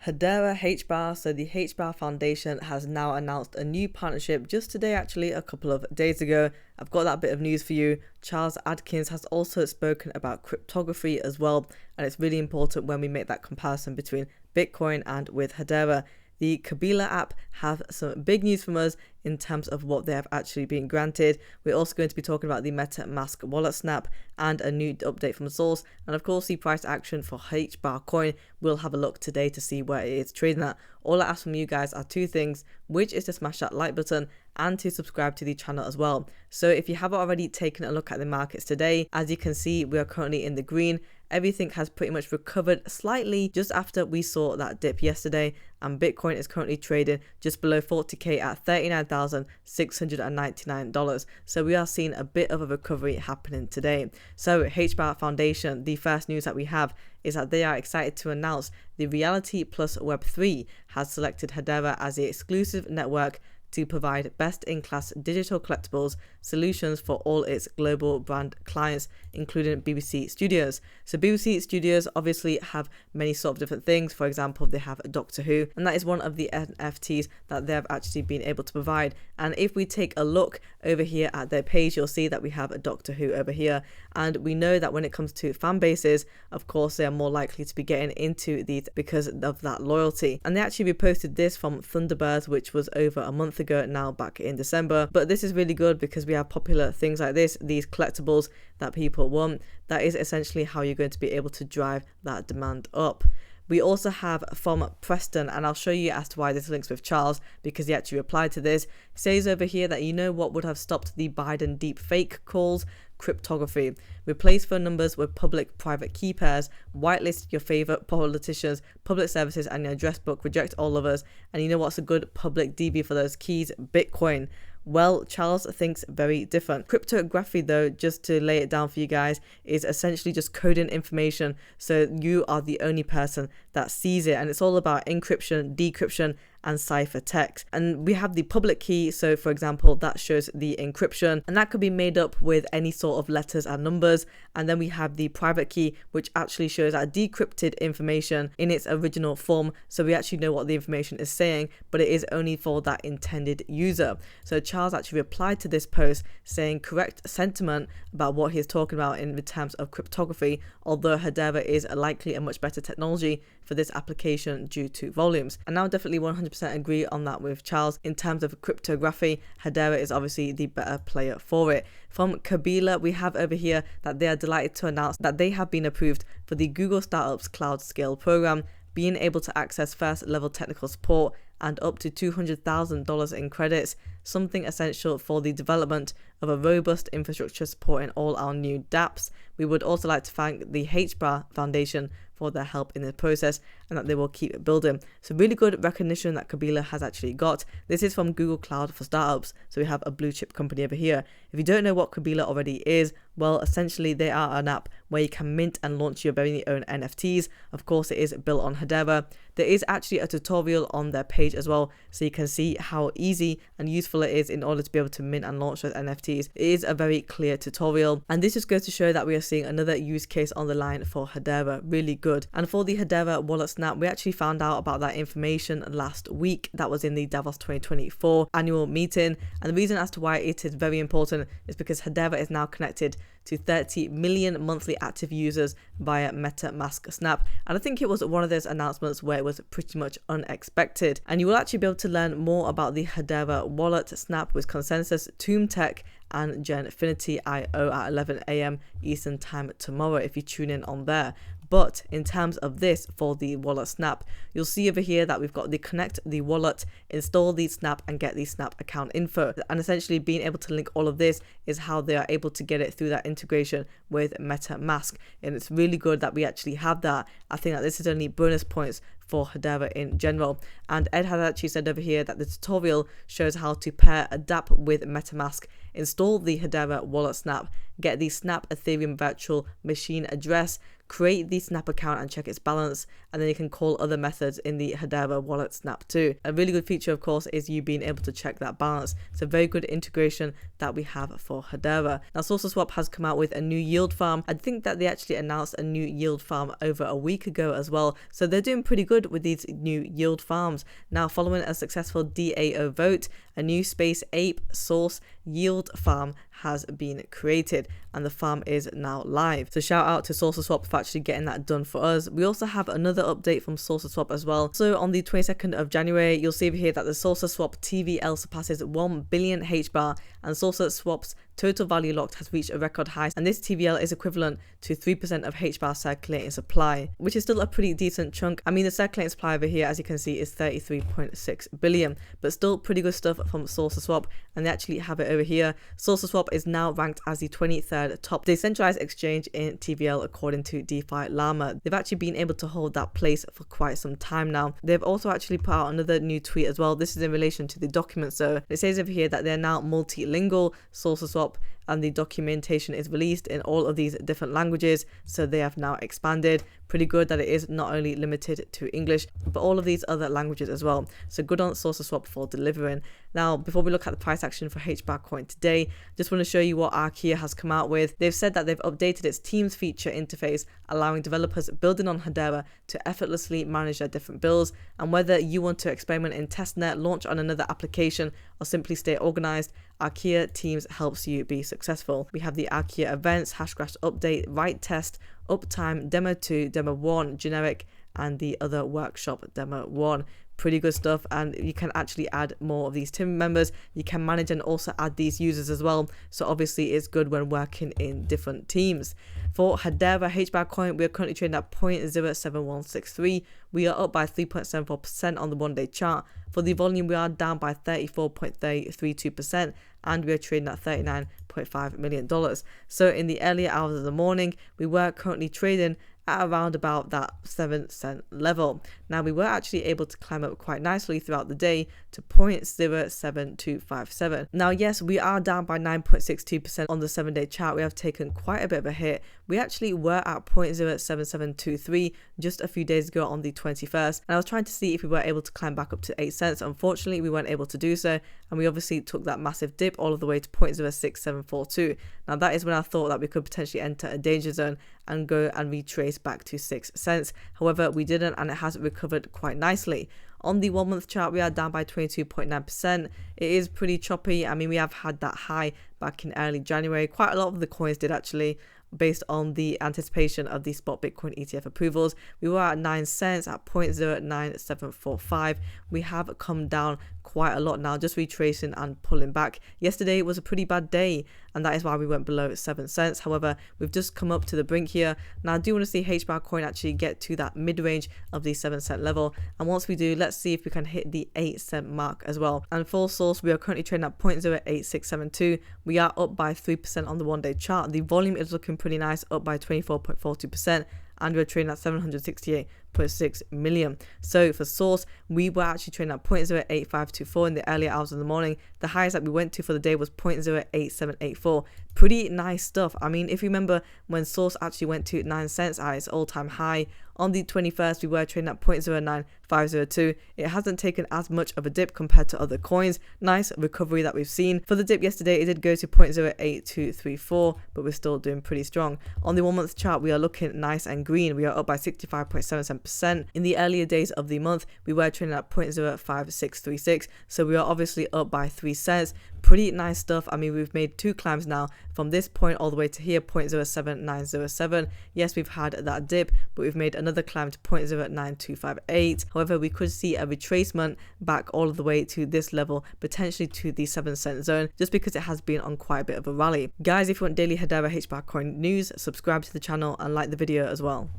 Hedera Hbar, so the Hbar Foundation has now announced a new partnership just today, actually a couple of days ago. I've got that bit of news for you. Charles Adkins has also spoken about cryptography as well, and it's really important when we make that comparison between Bitcoin and with Hedera. The Kabila app have some big news from us in terms of what they have actually been granted. We're also going to be talking about the metamask wallet snap and a new update from Source, and of course the price action for Hbar coin. We'll have a look today to see where it is trading at. All I ask from you guys are two things, which is to smash that like button and to subscribe to the channel as well. So if you haven't already taken a look at the markets today, as you can see, we are currently in the green. Everything has pretty much recovered slightly just after we saw that dip yesterday, and Bitcoin is currently trading just below 40k at $39,699. So we are seeing a bit of a recovery happening today. So Hbar Foundation, the first news that we have is that they are excited to announce the Reality Plus Web3 has selected Hedera as the exclusive network to provide best-in-class digital collectibles solutions for all its global brand clients, including BBC Studios. So BBC Studios obviously have many sort of different things. For example, they have Doctor Who, and that is one of the NFTs that they have actually been able to provide. And if we take a look over here at their page, you'll see that we have a Doctor Who over here. And we know that when it comes to fan bases, of course, they are more likely to be getting into these because of that loyalty. And they actually reposted this from Thunderbirds, which was over a month ago now, back in December. But this is really good because we have popular things like this, these collectibles that people want. That is essentially how you're going to be able to drive that demand up. We also have from Preston, and I'll show you as to why this links with Charles, because he actually replied to this. He says over here that you know what would have stopped the Biden deep fake calls? Cryptography. Replace phone numbers with public-private key pairs, whitelist your favorite politicians, public services, and your address book, reject all others. And you know what's a good public DB for those keys? Bitcoin. Well, Charles thinks very different. Cryptography, though, just to lay it down for you guys, is essentially just coding information so you are the only person that sees it, and it's all about encryption, decryption, and ciphertext. And we have the public key, so for example that shows the encryption, and that could be made up with any sort of letters and numbers. And then we have the private key, which actually shows that decrypted information in its original form, so we actually know what the information is saying, but it is only for that intended user. So Charles actually replied to this post saying correct sentiment about what he's talking about in terms of cryptography, although Hedera is likely a much better technology for this application due to volumes. And now definitely 100% agree on that with Charles. In terms of cryptography, Hedera is obviously the better player for it. From Kabila, we have over here that they are delighted to announce that they have been approved for the Google Startups Cloud Scale program, being able to access first level technical support and up to $200,000 in credits, something essential for the development of a robust infrastructure supporting all our new dApps. We would also like to thank the Hbar Foundation for their help in the process, and that they will keep building. So really good recognition that Kabila has actually got. This is from Google Cloud for Startups, so we have a blue chip company over here. If you don't know what Kabila already is, well, essentially they are an app where you can mint and launch your very own NFTs. Of course, it is built on Hedera. There is actually a tutorial on their page as well, so you can see how easy and useful it is in order to be able to mint and launch those NFTs. It is a very clear tutorial, and this just goes to show that we are seeing another use case on the line for Hedera. Really good. And for the Hedera wallet snap, we actually found out about that information last week. That was in the Davos 2024 annual meeting, and the reason as to why it is very important is because Hedera is now connected to 30 million monthly active users via metamask snap, and I think it was one of those announcements where it was pretty much unexpected. And you will actually be able to learn more about the Hedera wallet snap with Consensus, Tomb Tech, and Genfinity IO at 11 a.m. Eastern time tomorrow if you tune in on there. But in terms of this for the wallet snap, you'll see over here that we've got the connect the wallet, install the snap, and get the snap account info. And essentially being able to link all of this is how they are able to get it through that integration with metamask. And it's really good that we actually have that. I think that this is only bonus points for Hedera in general. And Ed has actually said over here that the tutorial shows how to pair a dApp with metamask install the Hedera Wallet Snap, get the Snap Ethereum virtual machine address, create the Snap account and check its balance, and then you can call other methods in the Hedera Wallet Snap too. A really good feature, of course, is you being able to check that balance. It's a very good integration that we have for Hedera. Now, saucerswap has come out with a new yield farm. I think that they actually announced a new yield farm over a week ago as well, so they're doing pretty good with these new yield farms. Now, following a successful DAO vote, a new Space Ape Source yield farm has been created and the farm is now live. So shout out to saucerswap for actually getting that done for us. We also have another update from saucerswap as well. So on the 22nd of January, you'll see over here that the saucerswap TVL surpasses 1 billion Hbar, and saucerswap's total value locked has reached a record high, and this TVL is equivalent to 3% of Hbar circulating supply, which is still a pretty decent chunk. I mean, the circulating supply over here, as you can see, is 33.6 billion, but still pretty good stuff from saucerswap, and they actually have it over here. saucerswap is now ranked as the 23rd top decentralized exchange in TVL according to DeFi Llama. They've actually been able to hold that place for quite some time now. They've also actually put out another new tweet as well. This is in relation to the documents. So it says over here that they're now multilingual, saucerswap, and the documentation is released in all of these different languages, so they have now expanded. Pretty good that it is not only limited to English but all of these other languages as well, so good on saucerswap for delivering. Now, before we look at the price action for Hbar coin today, just want to show you what Arkhia has come out with. They've said that they've updated its Teams feature interface, allowing developers building on Hedera to effortlessly manage their different builds, and whether you want to experiment in testnet, launch on another application, or simply stay organized, Arkhia Teams helps you be successful. We have the Arkhia events, Hashgraph update, write test, uptime, demo 2, demo 1, generic, and the other workshop demo 1. Pretty good stuff, and you can actually add more of these team members. You can manage and also add these users as well, so obviously it's good when working in different teams. For Hedera Hbar coin, we are currently trading at 0.07163. We are up by 3.74% on the 1-day chart. For the volume, we are down by 34.32%, and we are trading at $39.5 million. So in the earlier hours of the morning, we were currently trading at around about that 7-cent level. Now, we were actually able to climb up quite nicely throughout the day to 0.07257. Now, yes, we are down by 9.62% on the 7-day chart. We have taken quite a bit of a hit. We actually were at 0.07723 just a few days ago on the 21st, and I was trying to see if we were able to climb back up to 8 cents. Unfortunately, we weren't able to do so, and we obviously took that massive dip all of the way to 0.06742. Now, that is when I thought that we could potentially enter a danger zone and go and retrace back to 6 cents. However, we didn't, and it has recovered quite nicely. On the 1-month chart, we are down by 22.9%. It is pretty choppy. I mean, we have had that high back in early January. Quite a lot of the coins did actually, based on the anticipation of the spot Bitcoin ETF approvals. We were at 9 cents at 0.09745. We have come down quite a lot now, just retracing and pulling back. Yesterday was a pretty bad day, and that is why we went below 7 cents. However, we've just come up to the brink here. Now, I do want to see Hbar coin actually get to that mid-range of the 7-cent level, and once we do, let's see if we can hit the 8-cent mark as well. And for source, we are currently trading at 0.08672. We are up by 3% on the 1-day chart. The volume is looking pretty nice, up by 24.42%, and we're trading at 768.6 million. So for source, we were actually trading at 0.08524 in the earlier hours of the morning. The highest that we went to for the day was 0.08784. Pretty nice stuff. I mean, if you remember when source actually went to 9 cents at its all-time high on the 21st, we were trading at 0.09502. It hasn't taken as much of a dip compared to other coins. Nice recovery that we've seen. For the dip yesterday, it did go to 0.08234, but we're still doing pretty strong. On the 1-month chart, we are looking nice and green. We are up by 65.77%. In the earlier days of the month, we were trading at 0.05636, so we are obviously up by 3 cents. Pretty nice stuff. I mean, we've made 2 climbs now from this point all the way to here, 0.07907. Yes, we've had that dip, but we've made another climb to 0.09258. However, we could see a retracement back all the way to this level, potentially to the 7-cent zone, just because it has been on quite a bit of a rally. Guys, if you want daily Hedera Hbar coin news, subscribe to the channel and like the video as well.